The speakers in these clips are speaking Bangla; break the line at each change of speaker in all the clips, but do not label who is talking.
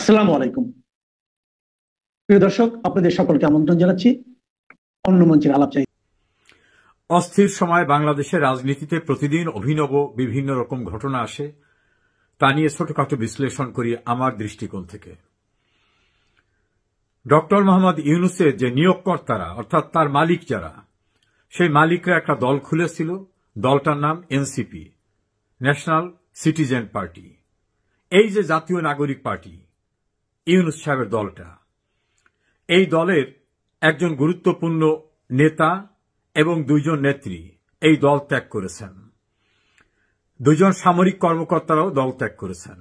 আসসালামু আলাইকুম। প্রিয় দর্শক, আপনাদের সকলকে আমন্ত্রণ জানাচ্ছি অন্য মঞ্চের আলাপ চাই।
অস্থির সময় বাংলাদেশের রাজনীতিতে প্রতিদিন অভিনব বিভিন্ন রকম ঘটনা আসে, তা নিয়ে ছোটখাটো বিশ্লেষণ করি আমার দৃষ্টিকোণ থেকে। ডক্টর মোহাম্মদ ইউনূসের যে নিয়োগকর্তারা অর্থাৎ তার মালিক যারা, সেই মালিকরা একটা দল খুলেছিল। দলটার নাম এনসিপি, ন্যাশনাল সিটিজেন পার্টি। এই যে জাতীয় নাগরিক পার্টি, ইউনূস সাহেবের দলটা, এই দলের একজন গুরুত্বপূর্ণ নেতা এবং দুইজন নেত্রী এই দল ত্যাগ করেছেন। দুইজন সামরিক কর্মকর্তারাও দল ত্যাগ করেছেন।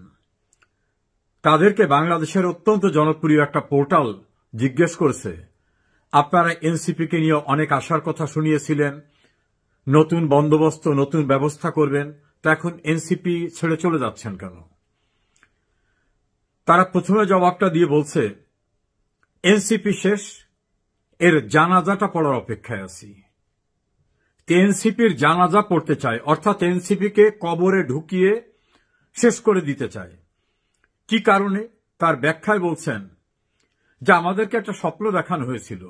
তাদেরকে বাংলাদেশের অত্যন্ত জনপ্রিয় একটা পোর্টাল জিজ্ঞেস করেছে, আপনারা এনসিপিকে নিয়ে অনেক আশার কথা শুনিয়েছিলেন, নতুন বন্দোবস্ত নতুন ব্যবস্থা করবেন, তো এখন এনসিপি ছেড়ে চলে যাচ্ছেন কেন? তারা প্রথমে জবাবটা দিয়ে বলছে, এনসিপি শেষ, এর জানাজাটা পড়ার অপেক্ষায় আছি। এনসিপির জানাজা পড়তে চায়, অর্থাৎ এনসিপিকে কবরে ঢুকিয়ে শেষ করে দিতে চায়। কি কারণে? তার ব্যাখ্যায় বলছেন যে আমাদেরকে একটা স্বপ্ন দেখানো হয়েছিল,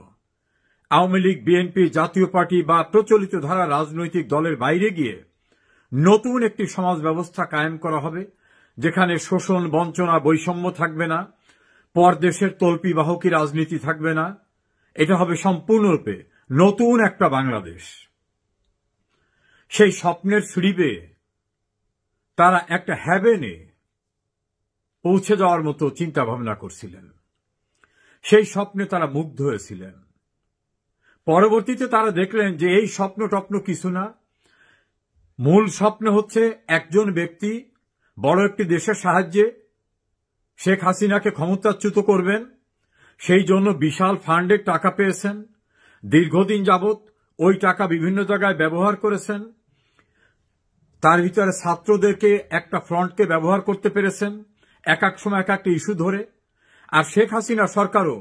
আওয়ামী লীগ, বিএনপি, জাতীয় পার্টি বা প্রচলিত ধারা রাজনৈতিক দলের বাইরে গিয়ে নতুন একটি সমাজ ব্যবস্থা কায়েম করা হবে, যেখানে শোষণ, বঞ্চনা, বৈষম্য থাকবে না, পরদেশের তল্পি বাহকি রাজনীতি থাকবে না। এটা হবে সম্পূর্ণরূপে নতুন একটা বাংলাদেশ। সেই স্বপ্নের সিঁড়ি বেয়ে তারা একটা হ্যাভেনে পৌঁছে যাওয়ার মতো চিন্তা ভাবনা করছিলেন। সেই স্বপ্নে তারা মুগ্ধ হয়েছিলেন। পরবর্তীতে তারা দেখলেন যে এই স্বপ্ন টপ্ন কিছু না, মূল স্বপ্ন হচ্ছে একজন ব্যক্তি বড় একটি দেশের সাহায্যে শেখ হাসিনাকে ক্ষমতাচ্যুত করবেন। সেই জন্য বিশাল ফান্ডের টাকা পেয়েছেন, দীর্ঘদিন যাবৎ ওই টাকা বিভিন্ন জায়গায় ব্যবহার করেছেন, তার ভিতরে ছাত্রদেরকে একটা ফ্রন্টকে ব্যবহার করতে পেরেছেন এক এক সময় এক একটা ইস্যু ধরে। আর শেখ হাসিনা সরকারও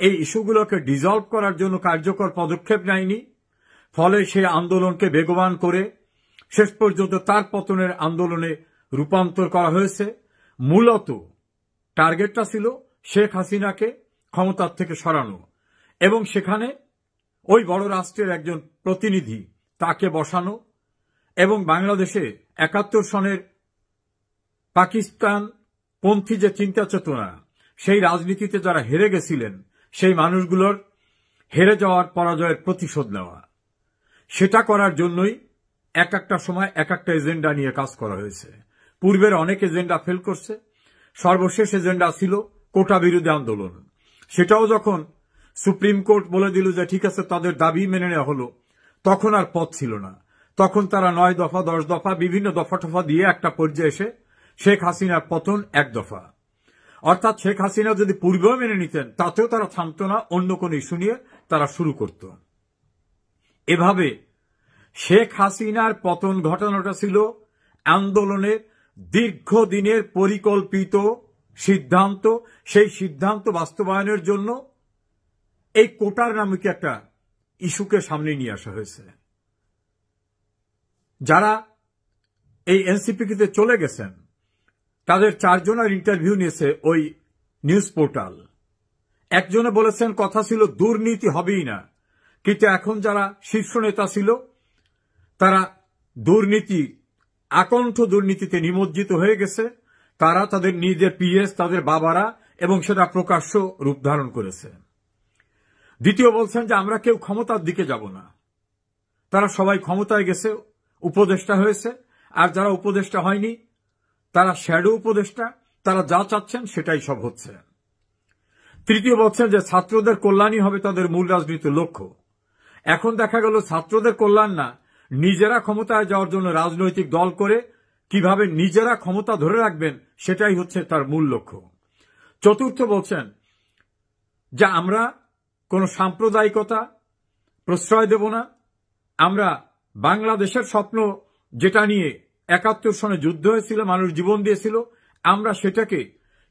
এই ইস্যুগুলোকে ডিজলভ করার জন্য কার্যকর পদক্ষেপ নেয়নি। ফলে সেই আন্দোলনকে বেগবান করে শেষ পর্যন্ত তার পতনের আন্দোলনে রূপান্তর করা হয়েছে। মূলত টার্গেটটা ছিল শেখ হাসিনাকে ক্ষমতার থেকে সরানো এবং সেখানে ওই বড় রাষ্ট্রের একজন প্রতিনিধি তাকে বসানো এবং বাংলাদেশে ৭১ সনের পাকিস্তান পন্থী যে চিন্তা চেতনা, সেই রাজনীতিতে যারা হেরে গেছিলেন, সেই মানুষগুলোর হেরে যাওয়ার পরাজয়ের প্রতিশোধ নেওয়া। সেটা করার জন্যই এক একটা সময় এক একটা এজেন্ডা নিয়ে কাজ করা হয়েছে। পূর্বের অনেক এজেন্ডা ফেল করছে। সর্বশেষ এজেন্ডা ছিল কোটা বিরোধী আন্দোলন। সেটাও যখন সুপ্রিম কোর্ট বলে দিল যে ঠিক আছে, তাদের দাবি মেনে নেওয়া হলো, তখন আর পথ ছিল না। তখন তারা ৯ দফা ১০ দফা বিভিন্ন দফা টফা দিয়ে একটা পর্যায়ে এসে শেখ হাসিনার পতন ১ দফা। অর্থাৎ শেখ হাসিনা যদি পূর্বেও মেনে নিতেন, তাতেও তারা থামত না, অন্য কোন ইস্যু নিয়ে তারা শুরু করত। এভাবে শেখ হাসিনার পতন ঘটানোটা ছিল আন্দোলনের দীর্ঘদিনের পরিকল্পিত সিদ্ধান্ত। সেই সিদ্ধান্ত বাস্তবায়নের জন্য এই কোটার নামক একটা ইস্যুকে সামনে নিয়ে আসা হয়েছে। যারা এই এনসিপিতে চলে গেছেন, তাদের ৪ জনের ইন্টারভিউ নিয়েছে ওই নিউজ পোর্টাল। একজনে বলেছেন, কথা ছিল দুর্নীতি হবেই না, কিন্তু এখন যারা শীর্ষ নেতা ছিল তারা দুর্নীতি, আকণ্ঠ দুর্নীতিতে নিমজ্জিত হয়ে গেছে। তারা তাদের নিজের পিএস, তাদের বাবারা, এবং সেটা প্রকাশ্য রূপ ধারণ করেছে। দ্বিতীয় বলছেন যে আমরা কেউ ক্ষমতার দিকে যাব না। তারা সবাই ক্ষমতায় গেছে, উপদেষ্টা হয়েছে, আর যারা উপদেষ্টা হয়নি তারা শ্যাডো উপদেষ্টা, তারা যা চাচ্ছেন সেটাই সব হচ্ছে। তৃতীয় বলছেন যে ছাত্রদের কল্যাণই হবে তাদের মূল রাজনীতির লক্ষ্য। এখন দেখা গেল ছাত্রদের কল্যাণ না, নিজেরা ক্ষমতায় যাওয়ার জন্য রাজনৈতিক দল করে কিভাবে নিজেরা ক্ষমতা ধরে রাখবেন সেটাই হচ্ছে তার মূল লক্ষ্য। চতুর্থ বলছেন যে আমরা কোন সাম্প্রদায়িকতা প্রশ্রয় দেব না। আমরা বাংলাদেশের স্বপ্ন, যেটা নিয়ে ৭১ সনে যুদ্ধ হয়েছিল, মানুষ জীবন দিয়েছিল, আমরা সেটাকে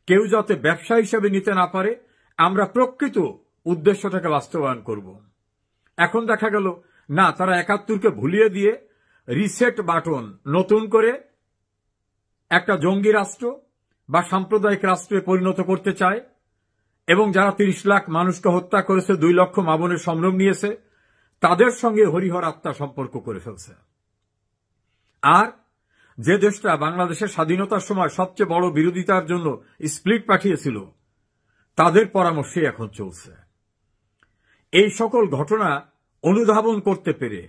কেউ যাতে ব্যবসা হিসেবে নিতে না পারে, আমরা প্রকৃত উদ্দেশ্যটাকে বাস্তবায়ন করব। এখন দেখা গেল না, তারা ৭১কে ভুলিয়ে দিয়ে রিসেট বাটন, নতুন করে একটা জঙ্গি রাষ্ট্র, বা সাম্প্রদায়িক রাষ্ট্রে পরিণত করতে চায় এবং যারা ৩০ লাখ মানুষকে হত্যা করেছে, ২ লক্ষ মা বোনের সম্ভ্রম নিয়েছে, তাদের সঙ্গে হরিহর আত্মা সম্পর্ক করে ফেলছে। আর যে দেশটা বাংলাদেশের স্বাধীনতার সময় সবচেয়ে বড় বিরোধিতার জন্য স্প্লিট পাঠিয়েছিল, তাদের পরামর্শে এখন চলছে। এই সকল ঘটনা অনুধাবন করতে পেরে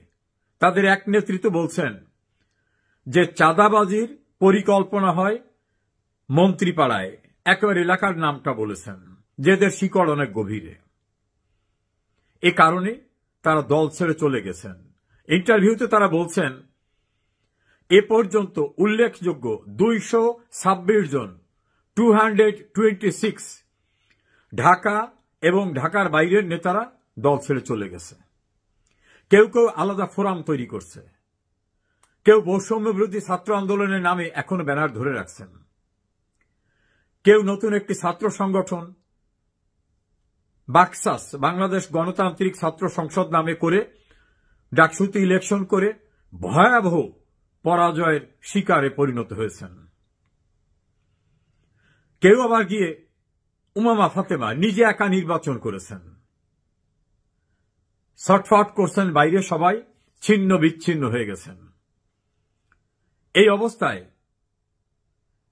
তাদের এক নেতৃত্ব বলছেন যে চাঁদাবাজির পরিকল্পনা হয় মন্ত্রীপাড়ায়, একেবারে এলাকার নামটা বলেছেন, যেদের শিকড় অনেক গভীরে। এ কারণে তারা দল ছেড়ে চলে গেছেন। ইন্টারভিউতে তারা বলছেন এ পর্যন্ত উল্লেখযোগ্য 226 জন 226 ঢাকা এবং ঢাকার বাইরের নেতারা দল ছেড়ে চলে গেছে। কেউ কেউ আলাদা ফোরাম তৈরি করছে, কেউ বৈষম্য বিরোধী ছাত্র আন্দোলনের নামে এখনো ব্যানার ধরে রাখছেন, কেউ নতুন একটি ছাত্র সংগঠন বাকসাস, বাংলাদেশ গণতান্ত্রিক ছাত্র সংসদ নামে করে ডাকসুতে ইলেকশন করে ভয়াবহ পরাজয়ের শিকারে পরিণত হয়েছেন। কেউ আবার গিয়ে উমামা ফাতেমা নিজে একা নির্বাচন করেছেন, ছটফট করছেন, বাইরে সবাই ছিন্ন বিচ্ছিন্ন হয়ে গেছেন। এই অবস্থায়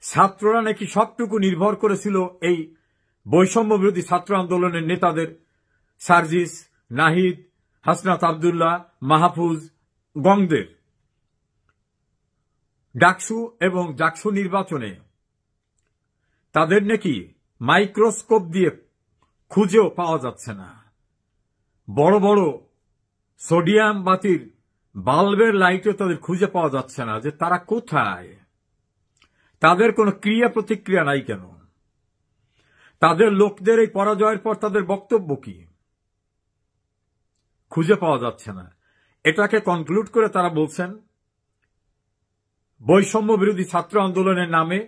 ছাত্ররা নাকি সবটুকু নির্ভর করেছিল এই বৈষম্য বিরোধী ছাত্র আন্দোলনের নেতাদের সার্জিস, নাহিদ, হাসনাত আব্দুল্লাহ, মাহফুজ, গংদের ডাকসু এবং জাকসু নির্বাচনে তাদের নাকি মাইক্রোস্কোপ দিয়ে খুঁজেও পাওয়া যাচ্ছে না। বড় বড় সোডিয়াম বাতির বাল্বের লাইটও তাদের খুঁজে পাওয়া যাচ্ছে না যে তারা কোথায়, তাদের কোনো ক্রিয়া প্রতিক্রিয়া নাই কেন, তাদের লোকদের এই পরাজয়ের পর তাদের বক্তব্য কি, খুঁজে পাওয়া যাচ্ছে না। এটাকে কনক্লুড করে তারা বলছেন বৈষম্য বিরোধী ছাত্র আন্দোলনের নামে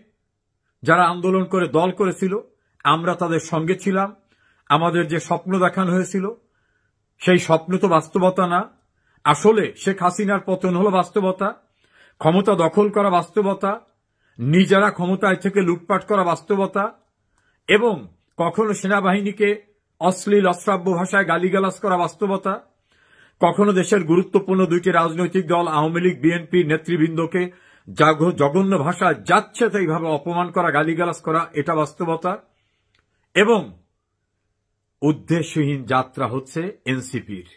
যারা আন্দোলন করে দল করেছিল, আমরা তাদের সঙ্গে ছিলাম, আমাদের যে স্বপ্ন দেখানো হয়েছিল সেই স্বপ্ন তো বাস্তবতা না, আসলে শেখ হাসিনার পতন হলো বাস্তবতা, ক্ষমতা দখল করা বাস্তবতা, নিজেরা ক্ষমতায় থেকে লুটপাট করা বাস্তবতা, এবং কখনো সেনাবাহিনীকে অশ্লীল অশ্রাব্য ভাষায় গালিগালাজ করা বাস্তবতা, কখনো দেশের গুরুত্বপূর্ণ 2টি রাজনৈতিক দল আওয়ামী লীগ বিএনপি নেতৃবৃন্দকে জঘন্য ভাষায় যাচ্ছে এইভাবে অপমান করা, গালিগালাজ করা, এটা বাস্তবতা। এবং উদ্দেশ্যহীন যাত্রা হচ্ছে এনসিপির।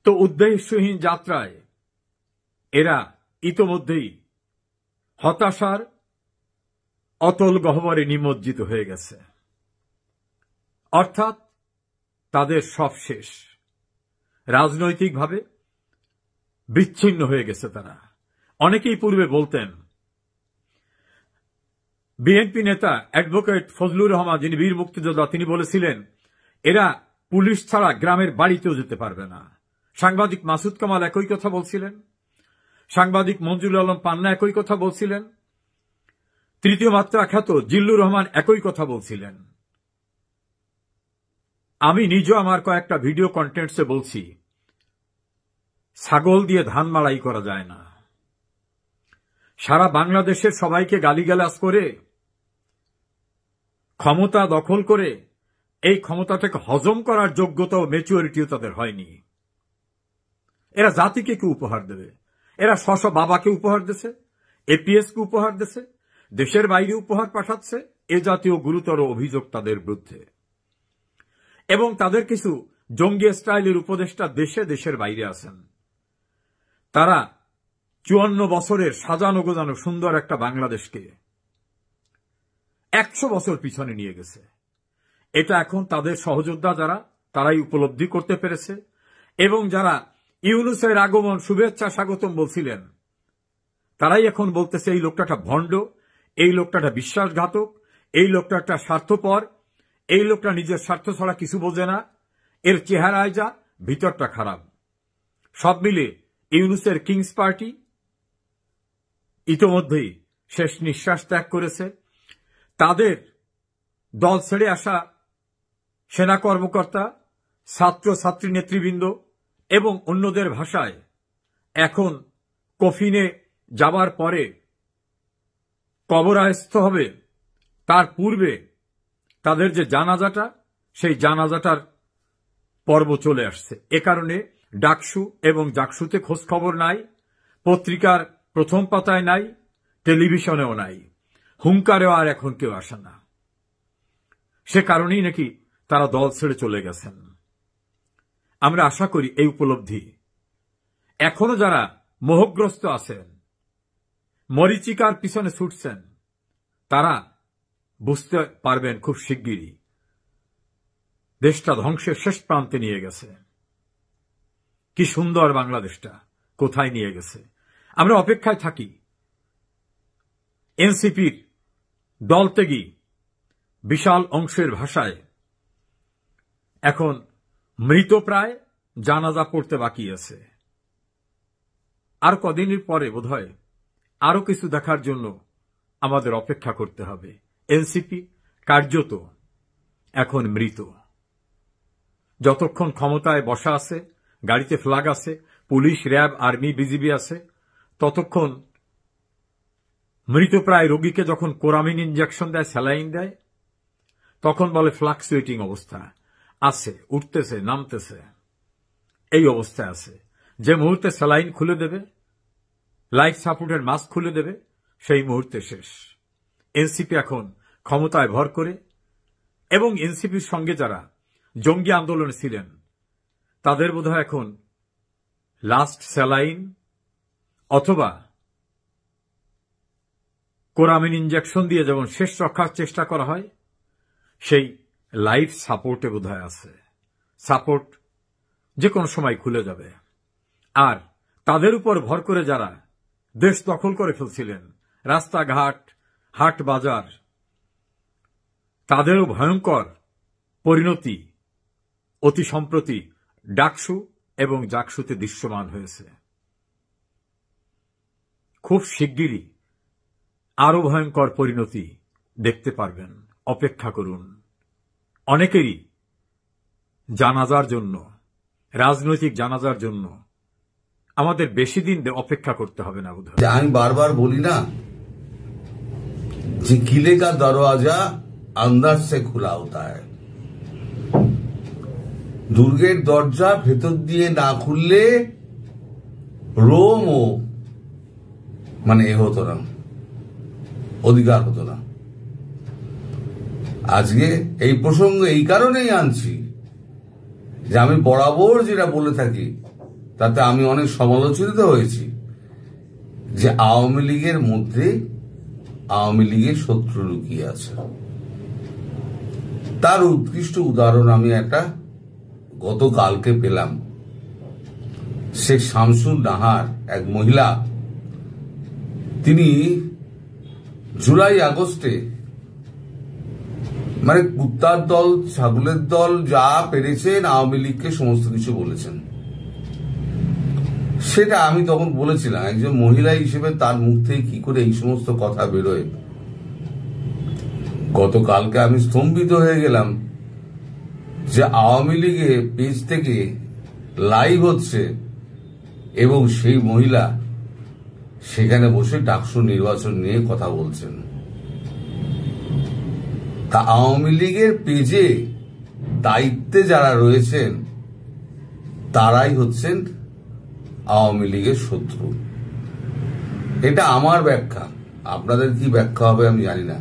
তো উদ্দেশ্যহীন যাত্রায় এরা ইতোমধ্যেই হতাশার অতল গহ্বরে নিমজ্জিত হয়ে গেছে। অর্থাৎ তাদের সব শেষ, রাজনৈতিকভাবে বিচ্ছিন্ন হয়ে গেছে তারা। অনেকেই পূর্বে বলতেন, বিএনপি নেতা অ্যাডভোকেট ফজলুর রহমান, যিনি বীর মুক্তিযোদ্ধা, তিনি বলেছিলেন এরা পুলিশ ছাড়া গ্রামের বাড়িতেও যেতে পারবে না। সাংবাদিক মাসুদ কামাল একই কথা বলছিলেন, সাংবাদিক মঞ্জুর আলম পান্না একই কথা বলছিলেন, তৃতীয় মাত্রা খ্যাত জিল্লুর রহমান একই কথা বলছিলেন। আমি নিজেও আমার কয়েকটা ভিডিও কন্টেন্টসে বলছি, ছাগল দিয়ে ধান মাড়াই করা যায় না। সারা বাংলাদেশের সবাইকে গালিগালাজ করে ক্ষমতা দখল করে এই ক্ষমতাটাকে হজম করার যোগ্যতা ও ম্যাচুরিটিও তাদের হয়নি। এরা জাতিকে কি উপহার দেবে? এরা স্ব বাবাকে উপহার দিছে, এপিএস কে উপহার দিছে, দেশের বাইরে উপহার পাঠাচ্ছে। এ জাতীয় গুরুতর অভিযোগ তাদের বিরুদ্ধে। এবং তাদের কিছু জঙ্গি স্টাইলের উপদেষ্টা দেশে দেশের বাইরে আছেন। তারা 54 বছরের সাজানো গোজানো সুন্দর একটা বাংলাদেশকে 100 বছর পিছনে নিয়ে গেছে। এটা এখন তাদের সহযোদ্ধা যারা, তারাই উপলব্ধি করতে পেরেছে। এবং যারা ইউনূসের আগমন শুভেচ্ছা স্বাগতম বলছিলেন, তারাই এখন বলতেছে এই লোকটা ভণ্ড, এই লোকটা বিশ্বাসঘাতক, এই লোকটা স্বার্থপর, এই লোকটা নিজের স্বার্থ ছাড়া কিছু বোঝে না, এর চেহারায় যা ভিতরটা খারাপ। সব মিলে ইউনূসের কিংস পার্টি ইতোমধ্যেই শেষ নিঃশ্বাস ত্যাগ করেছে। তাদের দল ছেড়ে আসা সেনা কর্মকর্তা, ছাত্র ছাত্রী নেতৃবৃন্দ এবং অন্যদের ভাষায় এখন কফিনে যাবার পরে কবরায়স্ত হবে তার পূর্বে তাদের যে জানাজাটা, সেই জানাজাটার পর্ব চলে আসছে। এ কারণে ডাকসু এবং জাকসুতে খোঁজ খবর নাই, পত্রিকার প্রথম পাতায় নাই, টেলিভিশনেও নাই, হুঙ্কারেও আর এখন কেউ আসে না। সে কারণেই নাকি তারা দল ছেড়ে চলে গেছেন। আমরা আশা করি এই উপলব্ধি এখনো যারা মোহগ্রস্ত আছেন, মরীচিকার পিছনে ছুটছেন, তারা বুঝতে পারবেন খুব শিগগিরই দেশটা ধ্বংসের শেষ প্রান্তে নিয়ে গেছে। কি সুন্দর বাংলাদেশটা কোথায় নিয়ে গেছে। আমরা অপেক্ষায় থাকি এনসিপির দলত্যাগী বিশাল অংশের ভাষায় এখন মৃতপ্রায় জানাজা পড়তে বাকি আছে। আর কদিনের পরে বোধহয় আরো কিছু দেখার জন্য আমাদের অপেক্ষা করতে হবে। এনসিপি কার্যত এখন মৃত। যতক্ষণ ক্ষমতায় বসা আছে, গাড়িতে ফ্ল্যাগ আছে, পুলিশ, র্যাব, আর্মি, বিজিবি আছে, ততক্ষণ মৃতপ্রায় রোগীকে যখন কোরামিন ইনজেকশন দেয়, স্যালাইন দেয়, তখন বলে ফ্লাকচুয়েটিং অবস্থা আছে, উঠতেছে নামতেছে, এই অবস্থায় আছে। যে মুহূর্তে স্যালাইন খুলে দেবে, লাইফ সাপোর্টের মাস্ক খুলে দেবে, সেই মুহূর্তে শেষ। এনসিপি এখন ক্ষমতায় ভর করে, এবং এনসিপির সঙ্গে যারা জঙ্গি আন্দোলনে ছিলেন তাদের বোধহয় এখন লাস্ট স্যালাইন অথবা কোরামিন ইনজেকশন দিয়ে যেমন শেষ রক্ষার চেষ্টা করা হয়, সেই লাইফ সাপোর্টে বোধহয় আছে। সাপোর্ট যে কোনো সময় খুলে যাবে। আর তাদের উপর ভর করে যারা দেশ দখল করে ফেলছিলেন, রাস্তাঘাট, হাট বাজার, তাদেরও ভয়ঙ্কর পরিণতি অতি সম্প্রতি ডাকসু এবং জাকসুতে দৃশ্যমান হয়েছে। খুব শিগগিরই আরো ভয়ঙ্কর পরিণতি দেখতে পারবেন। অপেক্ষা করুন। অনেকেরই জানাজার জন্য, রাজনৈতিক জানাজার জন্য আমাদের বেশি দিন অপেক্ষা করতে হবে না বোধহয়।
আমি বারবার বলি না যে কিলে কা দরওয়াজা अंदर से खुला होता है। দুর্গের দরজা ভেতর দিয়ে না খুললে রোমও মানে এ হতো না, অধিকার হতো না। আজকে এই প্রসঙ্গ এই কারণেই আনছি যে আমি বরাবর যেটা বলে থাকি তাতে আমি অনেক সমালোচিত হয়েছি যে আওয়ামী লীগের মধ্যে আওয়ামী লীগের শত্রু লুকিয়ে আছে। তার উৎকৃষ্ট উদাহরণ আমি একটা গতকালকে পেলাম। শেখ শামসুল নাহার, এক মহিলা, তিনি জুলাই আগস্টে মানে কুত্তার দল, ছাগলের দল যা পেরেছেন আওয়ামী লীগকে সমস্ত কিছু বলেছেন। সেটা আমি তখন বলেছিলাম একজন মহিলা হিসেবে তার মুখ থেকে কি করে এই সমস্ত কথা বেরোয়। গতকালকে আমি স্তম্ভিত হয়ে গেলাম যে আওয়ামী লীগের পেজ থেকে লাইভ হচ্ছে এবং সেই মহিলা সেখানে বসে ডাকসু নির্বাচন নিয়ে কথা বলছেন। তা আওয়ামী লীগের পেজে দায়িত্বে যারা রয়েছেন তারাই হচ্ছেন আওয়ামী লীগের শত্রু। এটা আমার ব্যাখ্যা, আপনাদের কি ব্যাখ্যা হবে আমি জানি না,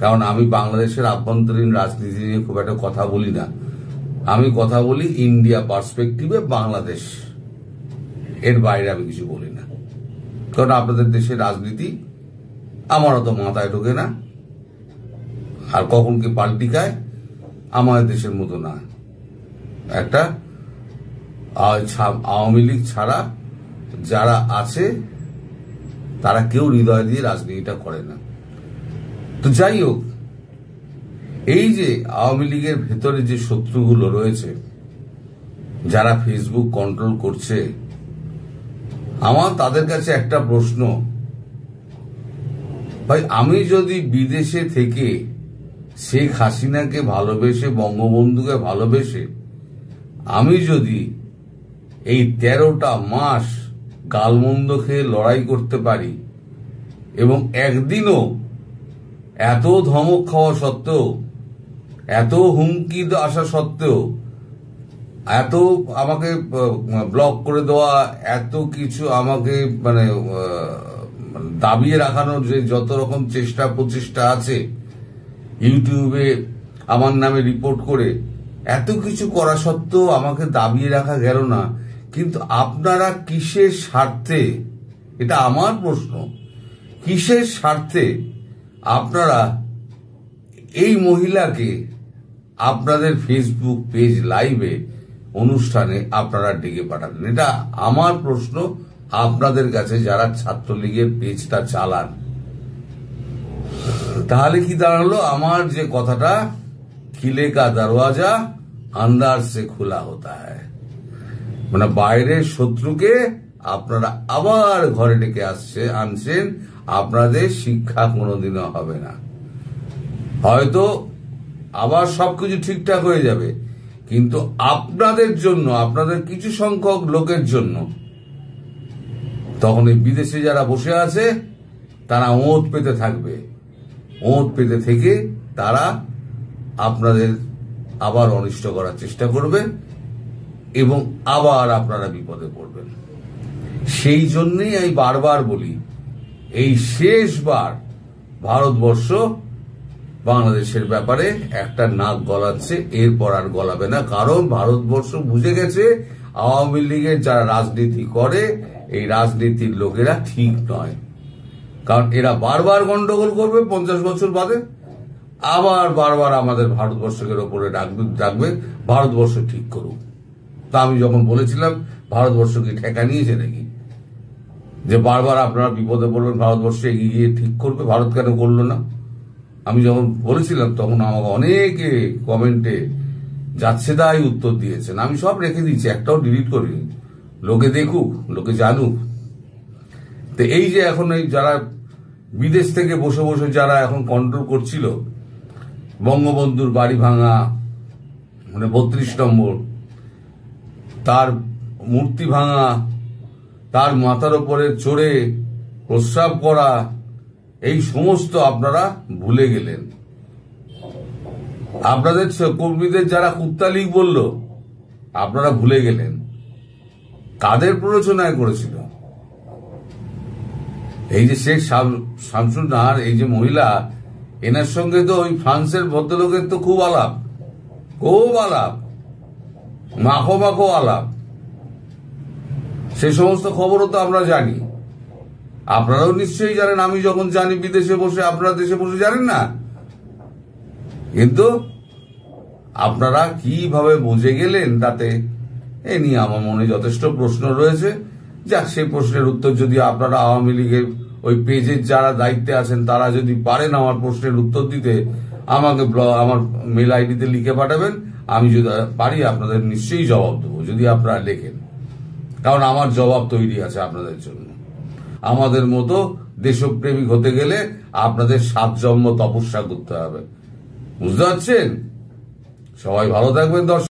কারণ আমি বাংলাদেশের আভ্যন্তরীণ রাজনীতি নিয়ে খুব একটা কথা বলি না। আমি কথা বলি ইন্ডিয়া পার্সপেক্টিভে, বাংলাদেশ, এর বাইরে আমি কিছু বলি না। কারণ আপনাদের দেশের রাজনীতি আমার অত মাথায় ঢোকে না, আর কখন কি পাল্টি খায় আমাদের দেশের মতো না। একটা আওয়ামী লীগ ছাড়া যারা আছে তারা কেউ হৃদয় দিয়ে রাজনীতিটা করে না। তো যাই হোক, এই যে আওয়ামী লীগের ভেতরে যে শত্রুগুলো রয়েছে, যারা ফেসবুক কন্ট্রোল করছে, আমার তাদের কাছে একটা প্রশ্ন, ভাই আমি যদি বিদেশে থেকে শেখ হাসিনাকে ভালোবেসে, বঙ্গবন্ধুকে ভালোবেসে আমি যদি এই 13টা মাস গালমন্দ খেয়ে লড়াই করতে পারি এবং একদিনও এত ধমক খাওয়া সত্ত্বেও, এত হুমকি আসা সত্ত্বেও, এত আমাকে ব্লক করে দেওয়া, এত কিছু আমাকে মানে দাবিয়ে রাখানোর যে যত রকম চেষ্টা প্রচেষ্টা আছে, ইউটিউবে আমার নামে রিপোর্ট করে এত কিছু করা সত্ত্বেও আমাকে দাবিয়ে রাখা গেল না। কিন্তু আপনারা কিসের স্বার্থে, এটা আমার প্রশ্ন, কিসের স্বার্থে আপনারা এই মহিলাকে আপনাদের ফেসবুক পেজ লাইভে অনুষ্ঠানে আপনারা ডেকে পাঠালেন? এটা আমার প্রশ্ন আপনাদের কাছে, যারা ছাত্রলীগের পেজটা চালান। তাহলে কি দাঁড়ালো? আমার যে কথাটা, কিলে কা দরওয়াজা আন্দার সে খোলা হতা হ্যায়, মানে বাইরের শত্রুকে আপনারা আবার ঘরে ডেকে আনছেন। আপনাদের শিক্ষা কোনোদিনও হবে না। হয়তো আবার সবকিছু ঠিকঠাক হয়ে যাবে, কিন্তু আপনাদের জন্য, আপনাদের কিছু সংখ্যক লোকের জন্য তখন এই বিদেশে যারা বসে আছে তারা ওঁত পেতে থাকবে। ওঁত পেতে থেকে তারা আপনাদের আবার অনিষ্ট করার চেষ্টা করবে এবং আবার আপনারা বিপদে পড়বেন। সেই জন্যই আমি বারবার বলি, এই শেষবার ভারতবর্ষ বাংলাদেশের ব্যাপারে একটা নাক গলাচ্ছে, এরপর আর গলাবে না। কারণ ভারতবর্ষ বুঝে গেছে আওয়ামী লীগের যারা রাজনীতি করে, এই রাজনীতির লোকেরা ঠিক নয়। কারণ এরা বারবার গন্ডগোল করবে, 50 বছর বাদে আবার বারবার আমাদের ভারতবর্ষের ওপরে ডাকবে ভারতবর্ষ ঠিক করুক। তা আমি যখন বলেছিলাম ভারতবর্ষ কি ঠেকা নিয়েছে নাকি, যে বারবার আপনারা বিপদে পড়বেন, ভারতবর্ষ এগিয়ে গিয়ে ঠিক করবে? ভারত কেন করলো না? আমি যখন বলেছিলাম তখন আমাকে অনেকে কমেন্টে যাচ্ছে তাই উত্তর দিয়েছেন। আমি সব রেখে দিচ্ছি, একটাও ডিলিট করিনি। লোকে দেখুক, লোকে জানুক। তো এই যে এখন এই যারা বিদেশ থেকে বসে বসে যারা এখন কন্ট্রোল করছিল, বঙ্গবন্ধুর বাড়ি ভাঙা, মানে 32 নম্বর, তার মূর্তি ভাঙা, তার মাথার উপরে চড়ে প্রস্রাব করা, এই সমস্ত আপনারা ভুলে গেলেন। আপনাদের কর্মীদের যারা কুত্তা লীগ বলল, আপনারা ভুলে গেলেন কাদের প্ররোচনায় করেছিল। এই যে শেখ শামসুন নাহার, এই যে মহিলা, এনার সঙ্গে তো ওই ফ্রান্সের ভদ্রলোকের তো খুব আলাপ, মাখো মাখো আলাপ। সে সমস্ত খবরও তো আমরা জানি, আপনারাও নিশ্চয়ই জানেন। আমি যখন জানি বিদেশে বসে, আপনারা দেশে বসে জানেন না। কিন্তু আপনারা কিভাবে বুঝে গেলেন তাতে এ নিয়ে আমার মনে যথেষ্ট প্রশ্ন রয়েছে। যাক, সেই প্রশ্নের উত্তর যদি আপনারা আওয়ামী লীগের ওই পেজের যারা দায়িত্বে আছেন তারা যদি পারেন আমার প্রশ্নের উত্তর দিতে, আমাকে আমার মেল আইডিতে লিখে পাঠাবেন। আমি যদি পারি আপনাদের নিশ্চয়ই জবাব দেবো, যদি আপনারা লেখেন। কারণ আমার জবাব তৈরি আছে আপনাদের জন্য। আমাদের মতো দেশপ্রেমিক হতে গেলে আপনাদের 7 জন্ম তপস্যা করতে হবে। বুঝতে পারছেন? সবাই ভালো থাকবেন দর্শক।